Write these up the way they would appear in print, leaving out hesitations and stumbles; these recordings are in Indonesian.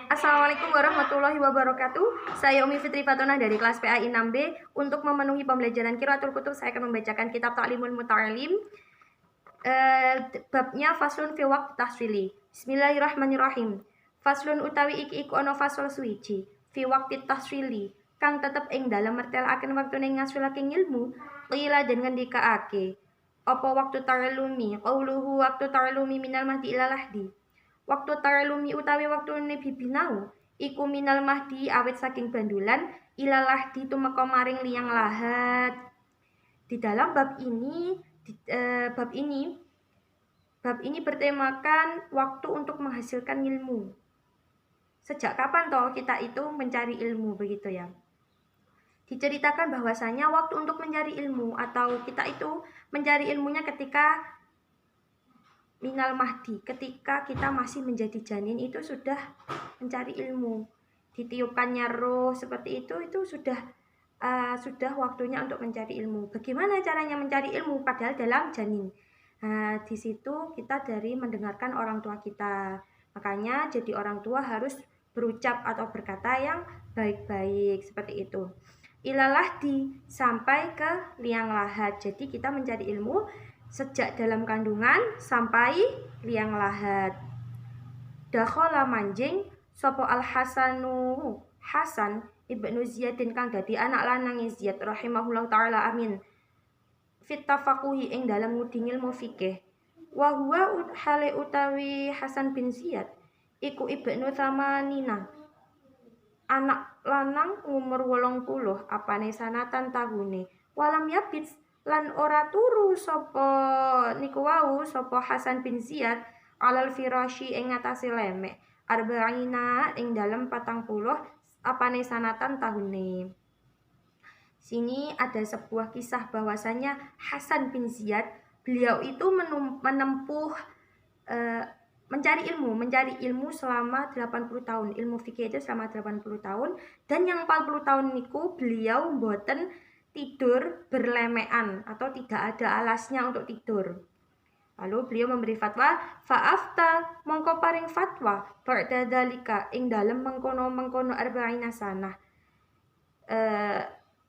Assalamualaikum warahmatullahi wabarakatuh. Saya Umi Fitri Fatona dari kelas PAI 6B. Untuk memenuhi pembelajaran Qiraatul Kutub, saya akan membacakan kitab Ta'limul Muta'alim. Babnya faslun fi waqt tahsili. Bismillahirrahmanirrahim. Faslun utawi iki iku ana fasal suwiji fi waqti tahsili kang tetep ing dalem mertelaken waktune ngasilake ilmu. Qila den ngendikaake apa waktu ta'allumi qauluhu waktu ta'allumi minal mahdi ila lahdi. Waktu ta'allumi utawi waktune bibinau iku minal mahdi awit saking bandulan ila lahdi tumeka maring liang lahat. Di dalam bab ini bertemakan waktu untuk menghasilkan ilmu. Sejak kapan toh kita itu mencari ilmu, begitu ya? Diceritakan bahwasanya waktu untuk mencari ilmu atau kita itu mencari ilmunya ketika minal mahdi, ketika kita masih menjadi janin itu sudah mencari ilmu. Ditiupkannya roh seperti itu sudah waktunya untuk mencari ilmu. Bagaimana caranya mencari ilmu padahal dalam janin? Di situ kita dari mendengarkan orang tua kita. Makanya jadi orang tua harus berucap atau berkata yang baik-baik seperti itu. Ilalah sampai ke liang lahat. Jadi kita mencari ilmu sejak dalam kandungan sampai liang lahat. Dakhala manjing sapa Al-Hasanu Hasan Ibnu Ziyadin kang dadi anak lanang Ziyad rahimahullah taala amin. Fit tafaquhi ing dalam ngudi ilmu fikih. Wa huwa hale utawi Hasan bin Ziyad iku ibnu Tsamanina. Anak lanang umur 80 apane sanatan tahune. Walam yabit lan ora turu sapa niku wau sapa Hasan bin Ziyad alal firasyi ing ngatasi lemek arba'ina ing dalem 40 apane sanatan tahune. Sini ada sebuah kisah bahwasanya Hasan bin Ziyad beliau itu menempuh mencari ilmu selama 80 tahun. Ilmu fikih itu selama 80 tahun dan yang 40 tahun niku beliau mboten tidur berlemean atau tidak ada alasnya untuk tidur. Lalu beliau memberi fatwa, fa'afta mongko paring fatwa ba'da dzalika ing dalem mengkono arba'ina sanah.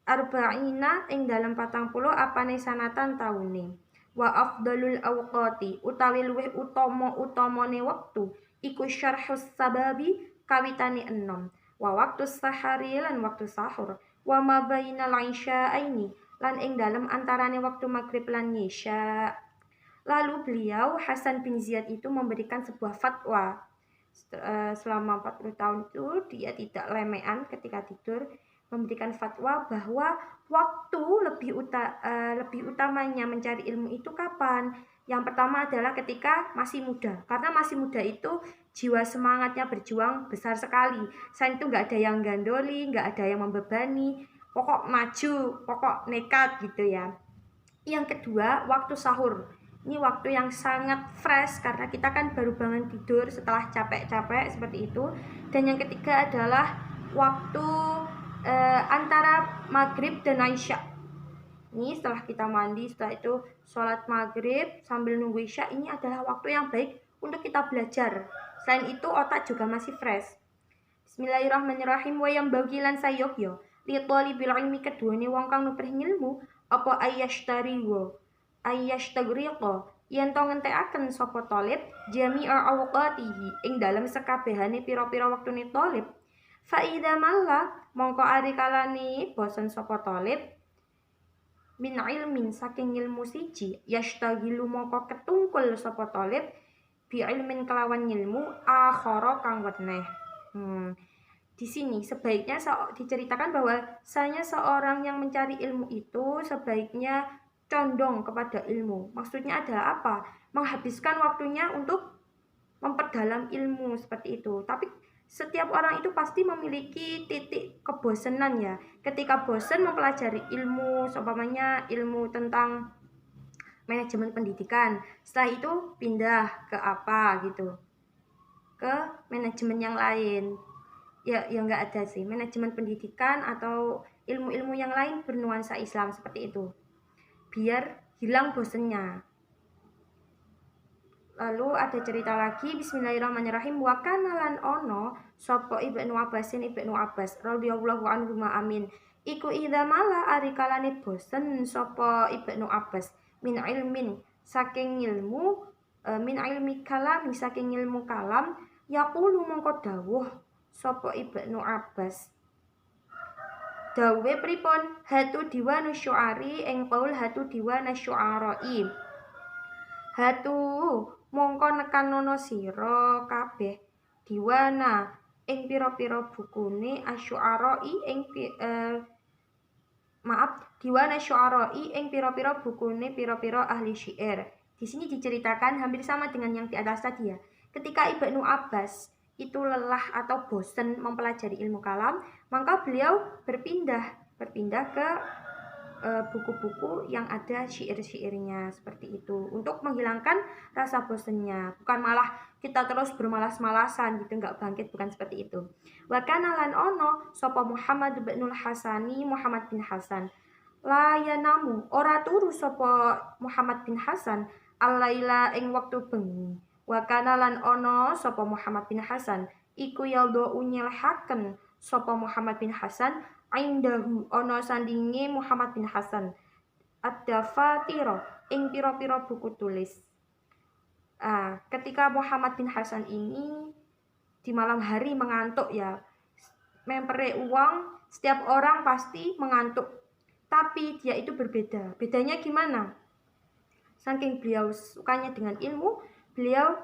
Arba'ina ing dalem 40 apane sanatan taune. Wa afdalul awqati utawi luwih utamane wektu iku syarhus sababi kawitane 6. Wa waktu sahari lan waktu sahur. Wa ma bainal isya'aini lan ing dalem antarane waktu maghrib lan isya. Lalu beliau Hasan bin Ziyad itu memberikan sebuah fatwa. Selama 40 tahun itu dia tidak lemean ketika tidur, memberikan fatwa bahwa waktu lebih utamanya mencari ilmu itu kapan? Yang pertama adalah ketika masih muda. Karena masih muda itu jiwa semangatnya berjuang besar sekali. Selain itu nggak ada yang gandoli, nggak ada yang membebani. Pokok maju, pokok nekat gitu ya. Yang kedua, waktu sahur. Ini waktu yang sangat fresh karena kita kan baru bangun tidur setelah capek-capek seperti itu. Dan yang ketiga adalah waktu antara maghrib dan isya. Ini setelah kita mandi, setelah itu sholat maghrib sambil nunggu isya, ini adalah waktu yang baik untuk kita belajar. Selain itu otak juga masih fresh. Bismillahirrahmanirrahim. Wa yang bagilan sayokyo li thalibil ilmi keduane wong kang nuprih ilmu apa ayyashtagriqa yen to ngentekaken sapa talib jami'a awqatihi ing dalem sekabehane pira-pira wektune talib. Fa idza malla mongko ari kalane bosen sapa talib min ilmin saking ilmu siji yashtagilu mongko ketungkul sapa talib bi ilmin kelawan ilmu akhara kang weneh. Di sini sebaiknya diceritakan bahwa seorang yang mencari ilmu itu sebaiknya condong kepada ilmu. Maksudnya adalah apa? Menghabiskan waktunya untuk memperdalam ilmu seperti itu. Tapi setiap orang itu pasti memiliki titik kebosanan ya. Ketika bosan mempelajari ilmu, seumpamanya ilmu tentang manajemen pendidikan, setelah itu pindah ke apa gitu, ke manajemen yang lain. Ya nggak ada sih, manajemen pendidikan atau ilmu-ilmu yang lain bernuansa Islam seperti itu, biar hilang bosennya. Lalu ada cerita lagi, bismillahirrahmanirrahim, wa kana lan ono sapa Ibnu Abbasin Ibnu Abbas radhiyallahu anhu amin. Iku idza mala ari kalane bosen sapa Ibnu Abbas min ilmin saking ilmu min ilmi kalam saking ilmu kalam yaqulu mongko dawuh sapa Ibnu Abbas. Dawe pripun hatu diwana syu'ari ing qaul hatu diwana syu'arai. Hatu mongko nekanono sira kabeh diwana ing pira-pira bukune asyu'arai ing diwana syu'arai ing pira-pira bukune pira-pira ahli syair. Di sini diceritakan hampir sama dengan yang di atas tadi ya. Ketika Ibnu Abbas itu lelah atau bosan mempelajari ilmu kalam, maka beliau berpindah ke buku-buku yang ada syair-syairnya seperti itu untuk menghilangkan rasa bosannya, bukan malah kita terus bermalas-malasan gitu, nggak bangkit, bukan seperti itu. Wa kana lan ono sapa Muhammad bin Hasani Muhammad bin Hasan la yanamu ora turu sapa Muhammad bin Hasan alaila ing waktu bengi. Wa kana lan ono sapa Muhammad bin Hasan iku yaldo unyelhaken sapa Muhammad bin Hasan indahu ono sandinge Muhammad bin Hasan ad-dafatira ing pira-pira buku tulis. Ketika Muhammad bin Hasan ini di malam hari mengantuk ya, mempere uang, setiap orang pasti mengantuk, tapi dia itu berbeda. Bedanya gimana? Saking beliau sukanya dengan ilmu, beliau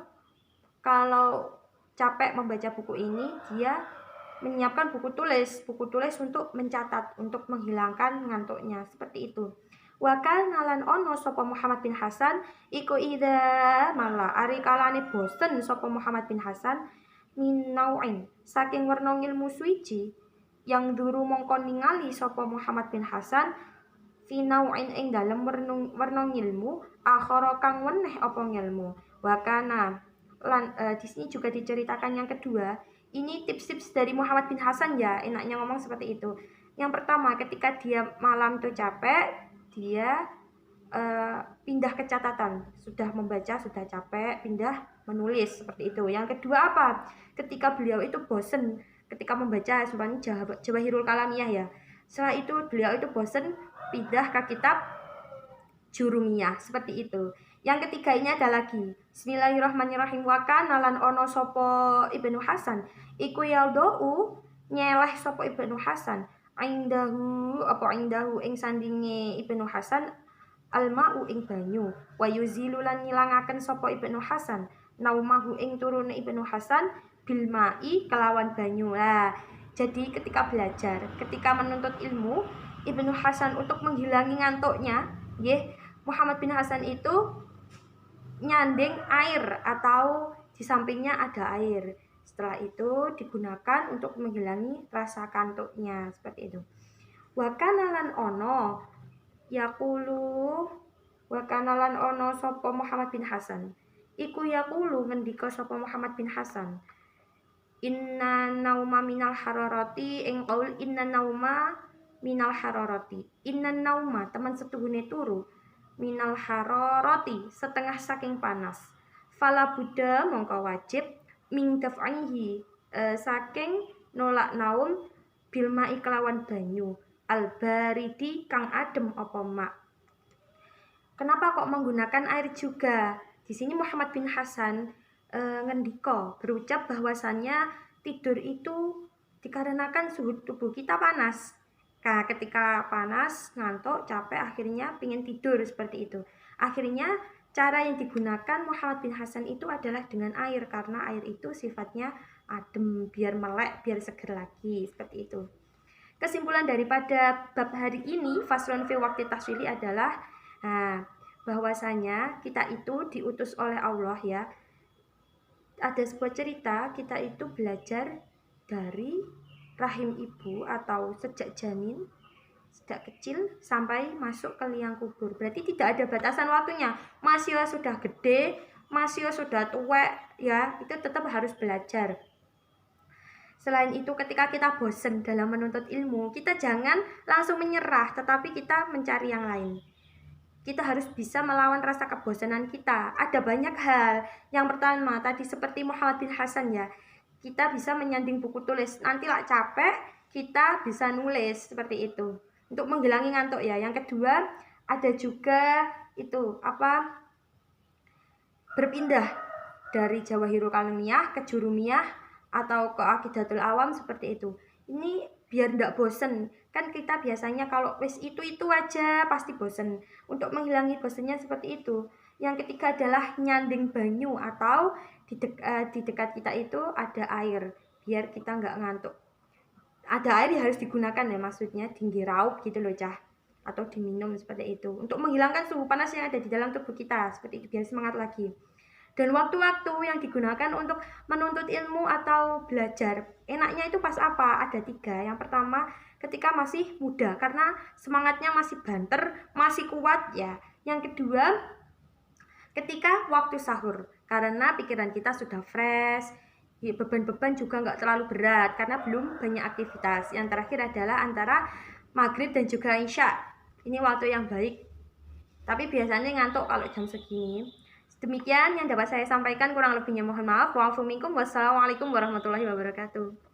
kalau capek membaca buku ini, dia menyiapkan buku tulis untuk mencatat, untuk menghilangkan ngantuknya, seperti itu. Wa kana lan ono sapa Muhammad bin Hasan iku idza mala ari kalane bosen sapa Muhammad bin Hasan min nau'in saking werna ilmu suci yang duru mongko ningali sapa Muhammad bin Hasan fi nau'in ing dalem werna ilmu akhara kang weneh apa ilmu. Wa kana lan di sini juga diceritakan yang kedua. Ini tips-tips dari Muhammad bin Hasan ya, enaknya ngomong seperti itu. Yang pertama, ketika dia malam tuh capek, dia pindah ke catatan. Sudah membaca, sudah capek, pindah menulis seperti itu. Yang kedua apa? Ketika beliau itu bosen, ketika membaca sebenarnya Jawahirul Kalamiyah ya. Setelah itu beliau itu bosen, pindah ke kitab Jurumiyah, seperti itu. Yang ketiga ini ada lagi. Bismillahirrahmanirrahim. Wa kana lan ono sapa Ibnu Hasan iku yaldou nyeleh sapa Ibnu Hasan indahu ing sandinge Ibnu Hasan alma'u ing banyu wa yuzilu lan ngilangaken sapa Ibnu Hasan naumahu ing turune Ibnu Hasan bil ma'i kelawan banyu. Jadi ketika belajar, ketika menuntut ilmu, Ibnu Hasan untuk menghilangi ngantuknya, Muhammad bin Hasan itu nyanding air atau di sampingnya ada air. Setelah itu digunakan untuk menghilangi rasa kantuknya, seperti itu. Wa kana lan ono yaqulu wa kana lan ono sapa Muhammad bin Hasan. Iku yaqulu ngendika sapa Muhammad bin Hasan. Inna nauma minal hararati ing qaul inna nauma minal hararati. Inna nauma teman setuhune turu minal hararati setengah saking panas. Fala buddha mongko wajib ming daf'ihi saking nolak naum bil ma'i kelawan banyu al baridi kang adem apa mak. Kenapa kok menggunakan air juga? Di sini Muhammad bin Hasan ngendika berucap bahwasannya tidur itu dikarenakan suhu tubuh kita panas. Nah, ketika panas, ngantuk, capek, akhirnya pingin tidur seperti itu. Akhirnya cara yang digunakan Muhammad bin Hasan itu adalah dengan air, karena air itu sifatnya adem, biar melek, biar seger lagi, seperti itu. Kesimpulan daripada bab hari ini, faslun fi waqti tahsili adalah bahwasanya kita itu diutus oleh Allah ya. Ada sebuah cerita, kita itu belajar dari rahim ibu atau sejak janin, sejak kecil sampai masuk ke liang kubur. Berarti tidak ada batasan waktunya. Masih sudah gede, masih sudah tua ya, itu tetap harus belajar. Selain itu, ketika kita bosan dalam menuntut ilmu, kita jangan langsung menyerah, tetapi kita mencari yang lain. kita harus bisa melawan rasa kebosanan kita. Ada banyak hal. Yang pertama tadi seperti Muhammad bin Hasan ya, kita bisa menyanding buku tulis. Nanti lah capek, kita bisa nulis seperti itu untuk menghilangi ngantuk ya. Yang kedua ada juga itu berpindah dari Jawahirul Kalimiyah ke Jurumiyah atau ke Aqidatul Awam seperti itu. Ini biar ndak bosen. Kan kita biasanya kalau wis itu aja pasti bosen. Untuk menghilangi bosennya seperti itu. Yang ketiga adalah nyanding banyu atau di dekat kita itu ada air biar kita nggak ngantuk. Ada air yang harus digunakan ya, maksudnya tinggi raup gitu loh Cah, atau diminum seperti itu untuk menghilangkan suhu panas yang ada di dalam tubuh kita seperti itu biar semangat lagi. Dan waktu-waktu yang digunakan untuk menuntut ilmu atau belajar enaknya itu pas apa? Ada 3. Yang pertama ketika masih muda karena semangatnya masih banter, masih kuat ya. Yang kedua ketika waktu sahur karena pikiran kita sudah fresh, beban-beban juga nggak terlalu berat karena belum banyak aktivitas. Yang terakhir adalah antara maghrib dan juga isya. Ini waktu yang baik, tapi biasanya ngantuk kalau jam segini. Demikian yang dapat saya sampaikan, kurang lebihnya mohon maaf. Wassalamualaikum warahmatullahi wabarakatuh.